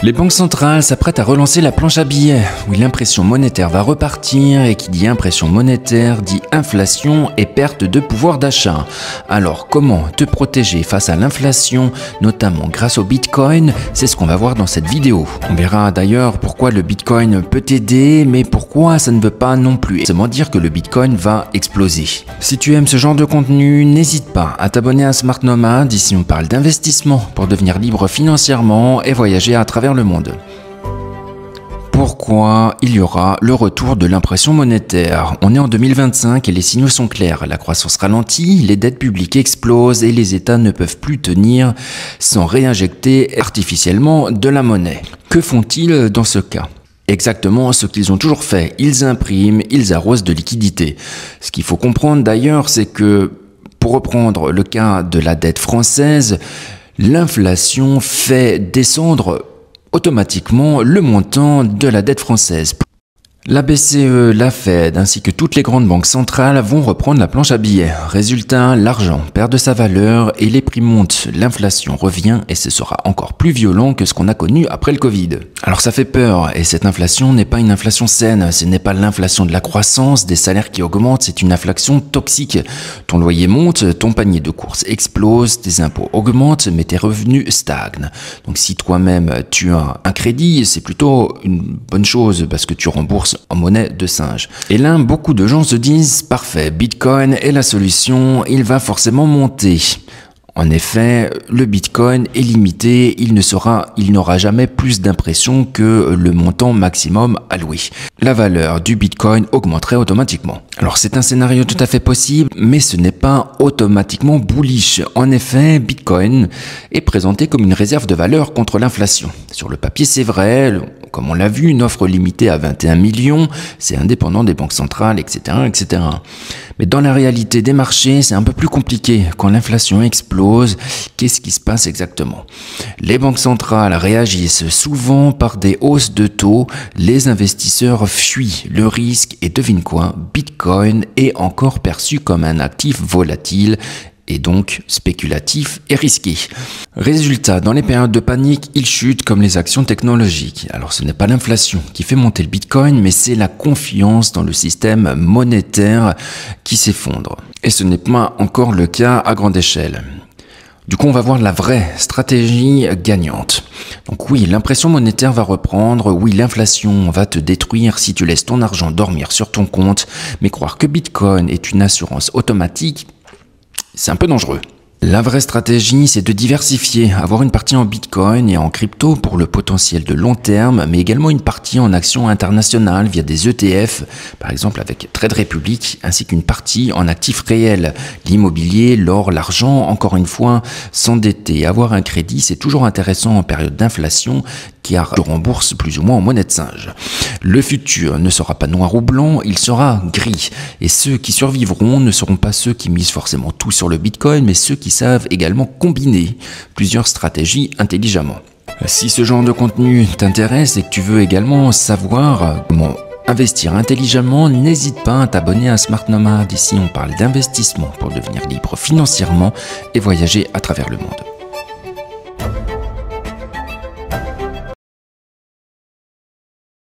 Les banques centrales s'apprêtent à relancer la planche à billets. Oui, l'impression monétaire va repartir et qui dit impression monétaire dit inflation et perte de pouvoir d'achat. Alors comment te protéger face à l'inflation, notamment grâce au Bitcoin? C'est ce qu'on va voir dans cette vidéo. On verra d'ailleurs pourquoi le Bitcoin peut t'aider, mais pourquoi ça ne veut pas non plus seulement dire que le Bitcoin va exploser. Si tu aimes ce genre de contenu, n'hésite pas à t'abonner à Smart Nomad. Ici on parle d'investissement pour devenir libre financièrement et voyager à travers le monde. Pourquoi il y aura le retour de l'impression monétaire? On est en 2025 et les signaux sont clairs. La croissance ralentit, les dettes publiques explosent et les États ne peuvent plus tenir sans réinjecter artificiellement de la monnaie. Que font-ils dans ce cas? Exactement ce qu'ils ont toujours fait. Ils impriment, ils arrosent de liquidités. Ce qu'il faut comprendre d'ailleurs, c'est que, pour reprendre le cas de la dette française, l'inflation fait descendre automatiquement le montant de la dette française. La BCE, la Fed ainsi que toutes les grandes banques centrales vont reprendre la planche à billets. Résultat, l'argent perd de sa valeur et les prix montent. L'inflation revient et ce sera encore plus violent que ce qu'on a connu après le Covid. Alors ça fait peur et cette inflation n'est pas une inflation saine. Ce n'est pas l'inflation de la croissance, des salaires qui augmentent, c'est une inflation toxique. Ton loyer monte, ton panier de courses explose, tes impôts augmentent mais tes revenus stagnent. Donc si toi-même tu as un crédit, c'est plutôt une bonne chose parce que tu rembourses en monnaie de singe. Et là, beaucoup de gens se disent « Parfait, Bitcoin est la solution, il va forcément monter ». En effet, le Bitcoin est limité, il n'aura jamais plus d'impression que le montant maximum alloué. La valeur du Bitcoin augmenterait automatiquement. Alors c'est un scénario tout à fait possible, mais ce n'est pas automatiquement bullish. En effet, Bitcoin est présenté comme une réserve de valeur contre l'inflation. Sur le papier, c'est vrai, comme on l'a vu, une offre limitée à 21 millions, c'est indépendant des banques centrales, etc., etc. Mais dans la réalité des marchés, c'est un peu plus compliqué. Quand l'inflation explose, qu'est-ce qui se passe exactement? Les banques centrales réagissent souvent par des hausses de taux, les investisseurs fuient le risque et devine quoi? Bitcoin est encore perçu comme un actif volatile et donc spéculatif et risqué. Résultat, dans les périodes de panique, il chute comme les actions technologiques. Alors ce n'est pas l'inflation qui fait monter le Bitcoin, mais c'est la confiance dans le système monétaire qui s'effondre. Et ce n'est pas encore le cas à grande échelle. Du coup, on va voir la vraie stratégie gagnante. Donc oui, l'impression monétaire va reprendre, oui, l'inflation va te détruire si tu laisses ton argent dormir sur ton compte, mais croire que Bitcoin est une assurance automatique, c'est un peu dangereux. La vraie stratégie, c'est de diversifier, avoir une partie en Bitcoin et en crypto pour le potentiel de long terme, mais également une partie en actions internationales via des ETF, par exemple avec Trade Republic, ainsi qu'une partie en actifs réels, l'immobilier, l'or, l'argent, encore une fois, s'endetter, avoir un crédit, c'est toujours intéressant en période d'inflation, car tu rembourses plus ou moins en monnaie de singe. Le futur ne sera pas noir ou blanc, il sera gris. Et ceux qui survivront ne seront pas ceux qui misent forcément tout sur le Bitcoin, mais ceux qui savent également combiner plusieurs stratégies intelligemment. Si ce genre de contenu t'intéresse et que tu veux également savoir comment investir intelligemment, n'hésite pas à t'abonner à Smart Nomad. Ici, on parle d'investissement pour devenir libre financièrement et voyager à travers le monde.